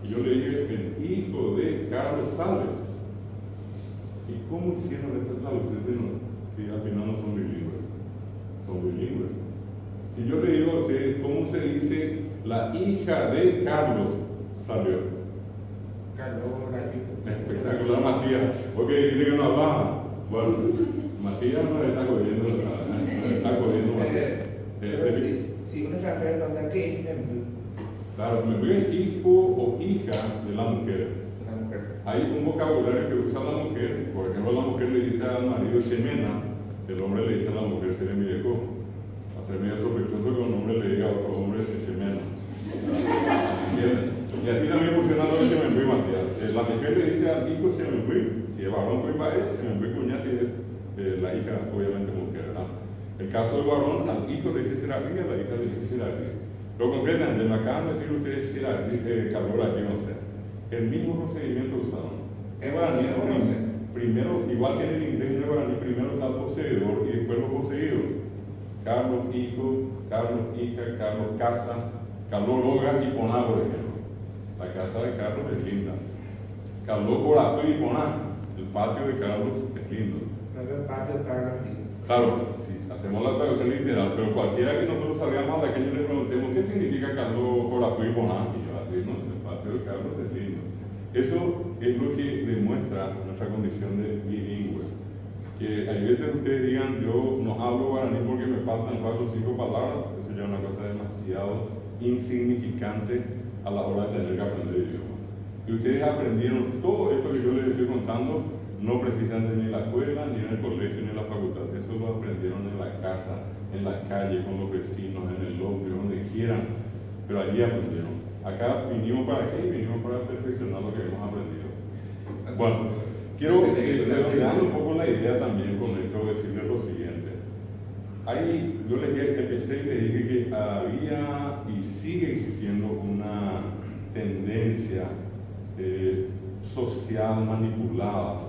Y yo le dije el hijo de Carlos sale. ¿Y cómo hicieron esa traducción? Si al final no son bilingües. Son bilingües. Si yo le digo a ustedes cómo se dice la hija de Carlos salió. Espectacular, Matías. Ok, dijiste que no hablaba. Bueno, Matías no le está jodiendo, no le está jodiendo Matías. Si uno sabe lo que es claro, me voy a hijo o hija de la mujer. Hay un vocabulario que usa la mujer. Por ejemplo, la mujer le dice al marido Shemena, el hombre le dice a la mujer Seremireco. Hacer medio sospechoso que un hombre le diga a otro hombre Shemena. Y así también funciona lo de Shemenbui, Matías. La mujer le dice al hijo Shemenbui, si es varón, pues va a ella, Shemenbui cuña, si es la hija, obviamente mujer, ¿verdad? El caso del varón, al hijo le dice Serapi, a la hija le dice Serapi. Lo concretamente, me acaban de decir ustedes Serapi, Carlos, aquí no sé. El mismo procedimiento usaron. En guaraní, primero, igual que en el inglés, en el guaraní, primero está el poseedor y después los poseídos. Carlos, hijo, Carlos, hija, Carlos, casa, Carlos, logra y poná, por ejemplo. La casa de Carlos es linda. Carlos, corazón y poná. El patio de Carlos es lindo. El patio de Carlos es lindo. Claro, sí, hacemos la traducción literal, pero cualquiera que nosotros sabíamos a la que yo le preguntemos qué significa Carlos, corazón y poná, y yo así, ¿no? El patio Eso es lo que demuestra nuestra condición de bilingües. Que hay veces ustedes digan, yo no hablo guaraní porque me faltan 4 o 5 palabras, eso ya es una cosa demasiado insignificante a la hora de tener que aprender idiomas. Y ustedes aprendieron todo esto que yo les estoy contando, no precisamente ni en la escuela, ni en el colegio, ni en la facultad. Eso lo aprendieron en la casa, en la calle, con los vecinos, en el lombio, donde quieran. Pero allí aprendieron. Acá vinimos para qué, vinimos para perfeccionar lo que hemos aprendido. Bueno, quiero redondear un poco la idea también con esto, decirles lo siguiente. Ahí yo les empecé y les dije que había y sigue existiendo una tendencia social manipulada,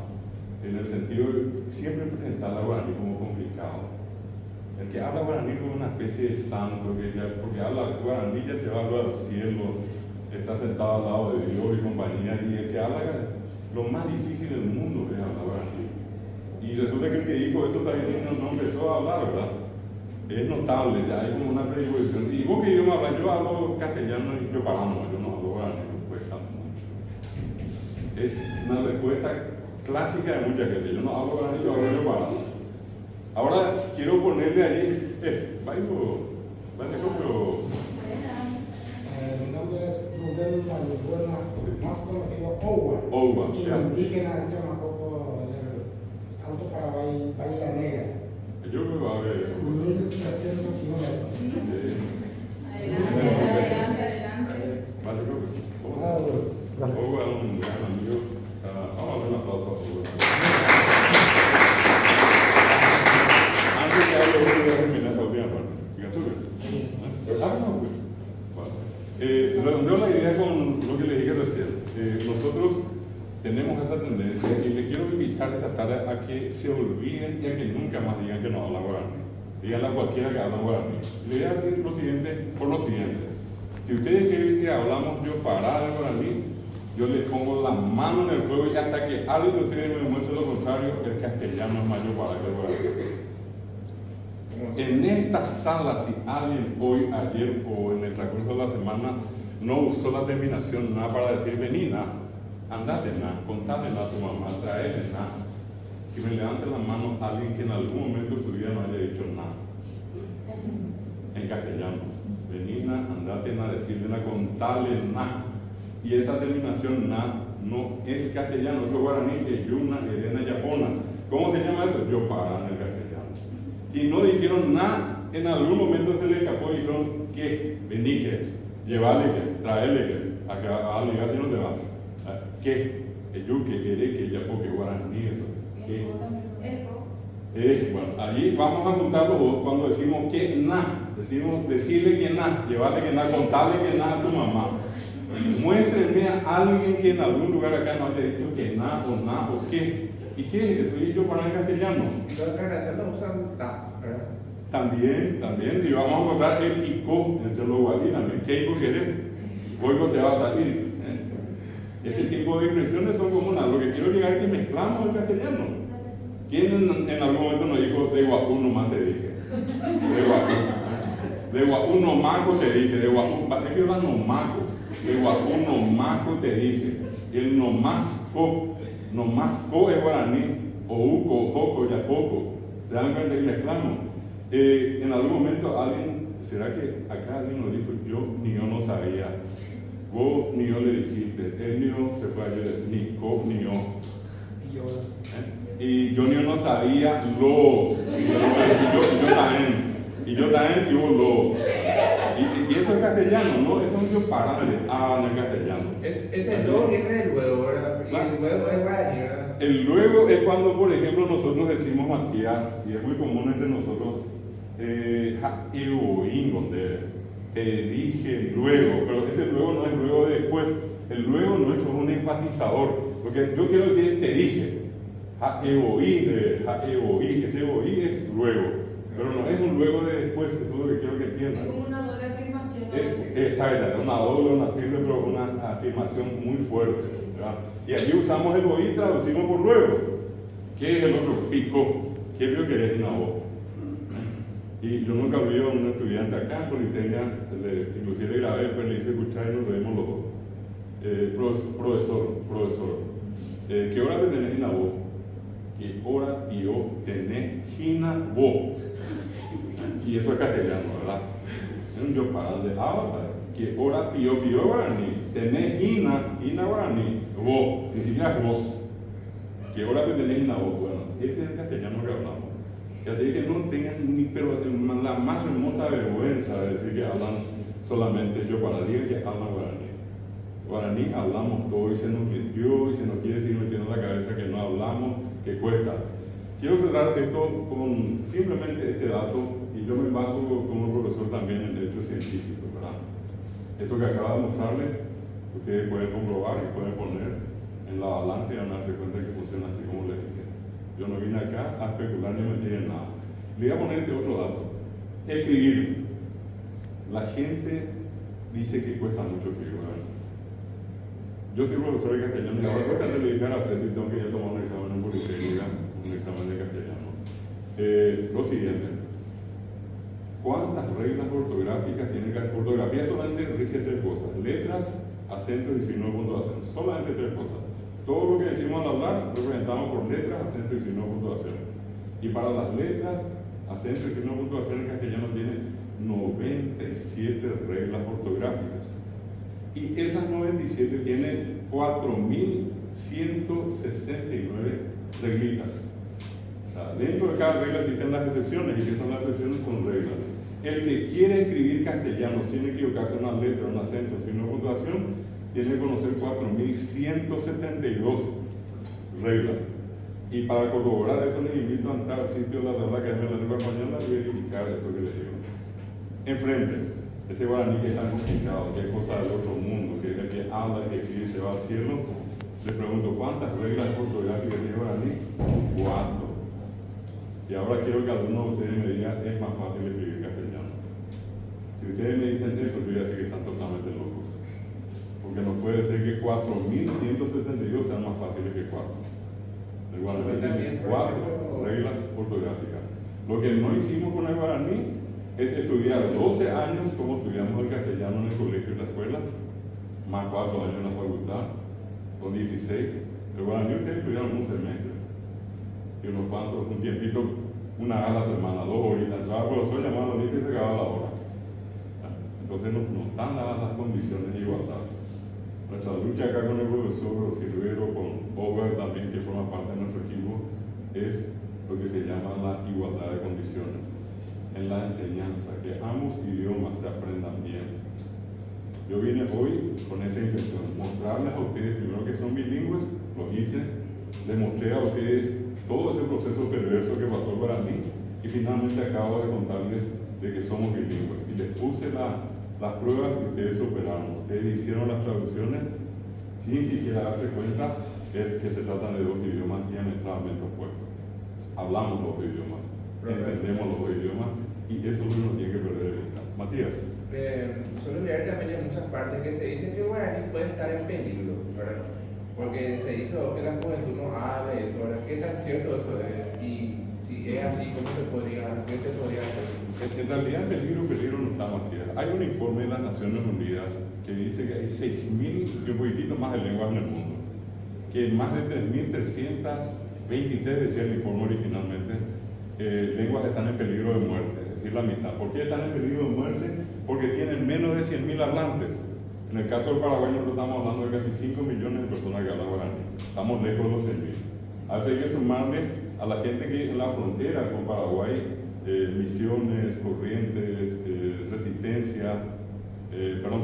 en el sentido de siempre presentar al guaraní como complicado. El que habla guaraní como una especie de santo, que ya, porque habla guaraní ya se va al cielo, está sentado al lado de Dios y compañía, y el que habla lo más difícil del mundo es hablar guaraní. Y resulta que el que dijo eso también no empezó a hablar, ¿verdad? Es notable, ya hay como una predisposición. Y vos que idioma hablas, yo hablo castellano y yo paramos, yo no hablo guaraní, me cuesta mucho. Es una respuesta clásica de mucha gente. Yo no hablo guaraní, yo hablo yo parado. Ahora quiero ponerle ahí, Mi nombre es Rubén Valbuena, más conocido Owa, y ya. indígena de Chamacopo, del Alto Paraguay, Bahía Negra. Yo creo que va a haber. 1300 kilómetros. Adelante. Vale, creo que. Owa es un gran amigo. Vamos a dar un aplauso a Owa. Antes que hable, voy a terminar esta última parte. Fíjate tú. Redondeo la idea con lo que le dije recién. Nosotros tenemos esa tendencia y le quiero invitar esta tarde a que se olviden y a que nunca más digan que no hablan guaraní. Díganle a cualquiera que habla guaraní. Le voy a decir lo siguiente por lo siguiente. Si ustedes quieren que hablamos yo parada de guaraní, yo les pongo la mano en el fuego y hasta que alguien de ustedes me muestre lo contrario, el castellano es mayor para que el guaraní. En esta sala, si alguien hoy, ayer o en el transcurso de la semana no usó la terminación na para decir vení na, andate na, contale na a tu mamá, traele na, que me levante la mano a alguien que en algún momento de su vida no haya dicho na en castellano. Vení na, andate na, decirle na, contale na. Y esa terminación na no es castellano, eso es guaraní, es yuna, erena, yapona. ¿Cómo se llama eso? Yo para en el castellano. Si no dijeron nada, en algún momento se le escapó y dijeron que, vení que, llevarle que, traerle que, a que hable, así no te vas. Que, yo que, ere que, ya porque guaraní eso. Que. Bueno, allí vamos a juntar los dos cuando decimos que na, decimos decirle que na, llevarle que na, contarle que na a tu mamá. Muéstrenme a alguien que en algún lugar acá no haya dicho que na o qué. ¿Y qué es eso? ¿Y yo para el castellano? Los canadienses usan ta, ¿verdad? También, y vamos a encontrar el ico entre los guarí también. ¿Qué ico querés? Luego te va a salir. Ese tipo de expresiones son comunes. Lo que quiero llegar es que mezclamos el castellano. ¿Quién en algún momento nos dijo de guapú nomás te dije? De guapú nomaco te dije, de guapú, es que era nomaco, de guapú nomaco te dije. El nomasco es guaraní, o uco, joco, yapoco. ¿Se dan cuenta que mezclamos? En algún momento alguien, ¿será que acá alguien nos dijo, yo no sabía? Vos ni yo le dijiste, él ni yo se fue ayer, ni co ni yo. Y yo ni yo no sabía lo. Y yo también, y vos lo. Y eso es castellano, ¿no? Eso es un parable. No es castellano. Ese lo viene del luego, ¿verdad? Y el luego es guaraní, ¿verdad? El luego es cuando, por ejemplo, nosotros decimos maquillar, y es muy común entre nosotros, te dije luego, pero ese luego no es luego de después. El luego nuestro es un enfatizador, porque yo quiero decir te dije, ese oí es luego, pero no es un luego de después, eso es lo que quiero que entiendan. Es como una doble afirmación. Exacto, una doble, una triple, pero una afirmación muy fuerte, ¿verdad? Y allí usamos el oí y traducimos por luego. ¿Qué es el otro? Pico. ¿Qué vio que eres una voz? Y yo nunca olvido a un estudiante acá en Politecnia, inclusive le grabé, pero le hice escuchar y nos reímos los dos. profesor, ¿qué hora te tenés en vos? ¿Qué hora tío tenés hina vos? Y eso es castellano, ¿verdad? Es un yo para de ahora. ¿Qué hora tío guaraní? Tenés hina guaraní, vos, ni siquiera vos. ¿Qué hora te tenés hina vos? Bueno, ese es el castellano que hablamos. Y así que no tengan ni pero la más remota vergüenza de decir que hablan solamente yo para decir que hablan guaraní. Guaraní hablamos todo y se nos metió y se nos quiere seguir metiendo en la cabeza que no hablamos, que cuesta. Quiero cerrar esto con simplemente este dato y yo me baso como profesor también en hechos científicos, ¿verdad? Esto que acabo de mostrarles, ustedes pueden comprobar y pueden poner en la balanza y van a darse cuenta que funciona así como les dije. Yo no vine acá a especular ni mentir en nada. Le voy a poner este otro dato. Escribir. La gente dice que cuesta mucho escribir, ¿verdad? Yo soy profesor de castellano y ahora tengo que dedicar a hacer y tengo que ya tomar un examen en Politécnica, un examen de castellano. Lo siguiente. ¿Cuántas reglas ortográficas tiene la ortografía? Solamente rige 3 cosas: letras, acentos y signo de puntuación. Solamente 3 cosas. Todo lo que decimos al hablar lo representamos por letras, acentos y signo de puntuación. Y para las letras, acentos y signo de puntuación en castellano tiene 97 reglas ortográficas. Y esas 97 tienen 4.169 reglitas. O sea, dentro de cada regla existen las excepciones, y que son las excepciones son reglas. El que quiere escribir castellano sin equivocarse en una letra, un acento, sin una puntuación, tiene que conocer 4.172 reglas. Y para corroborar eso les invito a entrar al sitio de la Real Academia de la Lengua Española y verificar esto que les digo. Enfrente, ese guaraní que es tan complicado, que es cosa del otro mundo, que es el que habla, que escribe y se va al cielo, les pregunto, ¿cuántas reglas ortográficas tiene guaraní? 4. Y ahora quiero que alguno de ustedes me diga, es más fácil escribir castellano. Si ustedes me dicen eso, yo voy a decir que están totalmente locos. Porque no puede ser que 4.172 sean más fáciles que 4. El guaraní tiene 4 reglas ortográficas. Lo que no hicimos con el guaraní es estudiar 12 años como estudiamos el castellano en el colegio y la escuela, más 4 años en la facultad, son 16. El guaraní ustedes estudiaron un semestre. Y unos cuantos, un tiempito, una vez a la semana, 2 horitas, entraba el profesor, llamaba a la lista y se acababa la hora. Entonces no están dadas las condiciones de igualdad. Nuestra lucha acá con el profesor Silvero, con Boga también, que forma parte de nuestro equipo, es lo que se llama la igualdad de condiciones. En la enseñanza, que ambos idiomas se aprendan bien. Yo vine hoy con esa intención, mostrarles a ustedes primero que son bilingües, lo hice, les mostré a ustedes todo ese proceso perverso que pasó para mí y finalmente acabo de contarles de que somos bilingües y les puse las pruebas que ustedes superaron. Ustedes hicieron las traducciones sin siquiera darse cuenta que se tratan de 2 idiomas diametralmente opuestos. Hablamos los idiomas, entendemos los idiomas y eso uno no tiene que perder de vista. Matías. Suelo leer también en muchas partes que se dice que el guaraní puede estar en peligro, ¿verdad? Porque se hizo que la juventud no hable eso, ¿verdad? ¿Qué tan cierto eso es? Y si es así, ¿qué se podría hacer? En realidad en peligro no está, Matías. Hay un informe de las Naciones Unidas que dice que hay 6.000 y un poquitito más de lenguas en el mundo, que más de 3.323, decía el informe originalmente, lenguas están en peligro de muerte, es decir, la mitad. ¿Por qué están en peligro de muerte? Porque tienen menos de 100.000 hablantes. En el caso del Paraguay nosotros estamos hablando de casi 5 millones de personas que hablan guaraní. Estamos lejos de los 100.000. Así hay que sumarle a la gente que en la frontera con Paraguay, Misiones, Corrientes, Resistencia,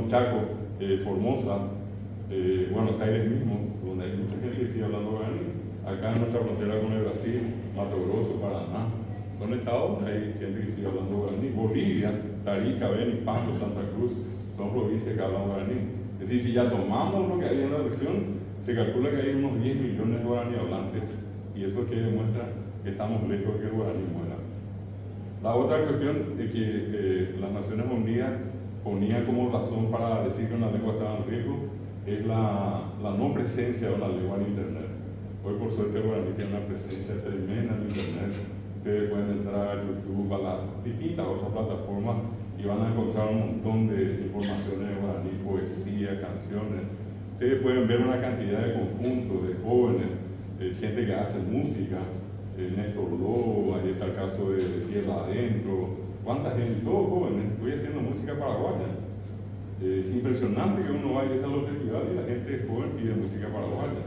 Chaco, Formosa, Buenos Aires mismo, donde hay mucha gente que sigue hablando guaraní. Acá en nuestra frontera con el Brasil, Mato Grosso, Paraná, son estados donde hay gente que sigue hablando guaraní. Bolivia, Tarija, Beni, Pasto, Santa Cruz, son provincias que hablan guaraní. Es decir, si ya tomamos lo que hay en la región, se calcula que hay unos 10 millones de guaraní hablantes, y eso que demuestra que estamos lejos de que el guaraní muera. La otra cuestión es que las Naciones Unidas ponían como razón para decir que una lengua estaba en riesgo es la no presencia de una lengua en Internet. Hoy por suerte el guaraní tiene una presencia tremenda en Internet. Ustedes pueden entrar a YouTube, a las distintas otras plataformas y van a encontrar un montón de informaciones de guaraní, poesía, canciones. ustedes pueden ver una cantidad de conjuntos, de jóvenes, gente que hace música, Néstor Lobo, ahí está el caso de Tierra Adentro, cuánta gente, todos jóvenes, voy haciendo música paraguaya. Es impresionante que uno vaya a los festivales y la gente es joven pide música paraguaya.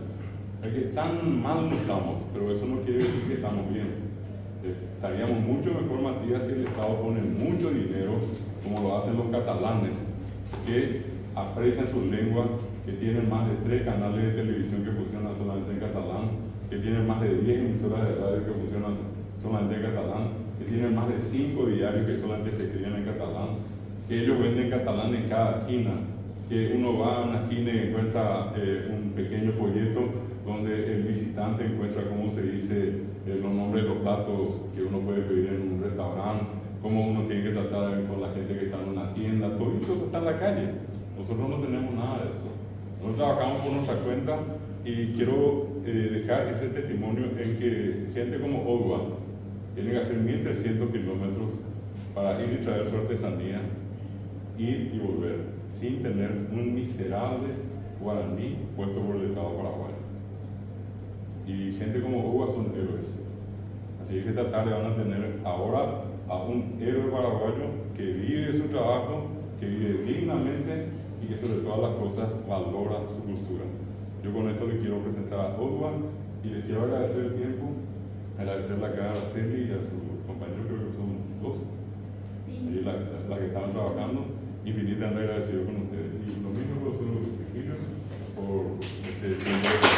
Es que tan mal no estamos, pero eso no quiere decir que estamos bien. Estaríamos mucho mejor, Matías, si el Estado pone mucho dinero, como lo hacen los catalanes, que aprecian su lengua, que tienen más de 3 canales de televisión que funcionan solamente en catalán, que tienen más de 10 emisoras de radio que funcionan solamente en catalán, que tienen más de 5 diarios que solamente se escriben en catalán, que ellos venden catalán en cada esquina, que uno va a una esquina y encuentra un pequeño folleto donde el visitante encuentra cómo se dice los nombres de los platos que uno puede pedir en un restaurante, cómo uno tiene que tratar con la gente que está en una tienda, todo eso está en la calle. Nosotros no tenemos nada de eso. Nosotros trabajamos por nuestra cuenta y quiero dejar ese testimonio en que gente como Odua tiene que hacer 1.300 kilómetros para ir y traer su artesanía, ir y volver, sin tener un miserable guaraní puesto por el Estado paraguayo. Y gente como Odua son héroes. Así que esta tarde van a tener ahora a un héroe paraguayo que vive de su trabajo, que vive dignamente y que sobre todas las cosas valora su cultura. Yo con esto les quiero presentar a Odua y les quiero agradecer el tiempo, agradecerle acá a Araceli y a sus compañeros, creo que son 2, Sí. la que estaban trabajando, infinitamente agradecido con ustedes. Y lo mismo con los niños por este tiempo.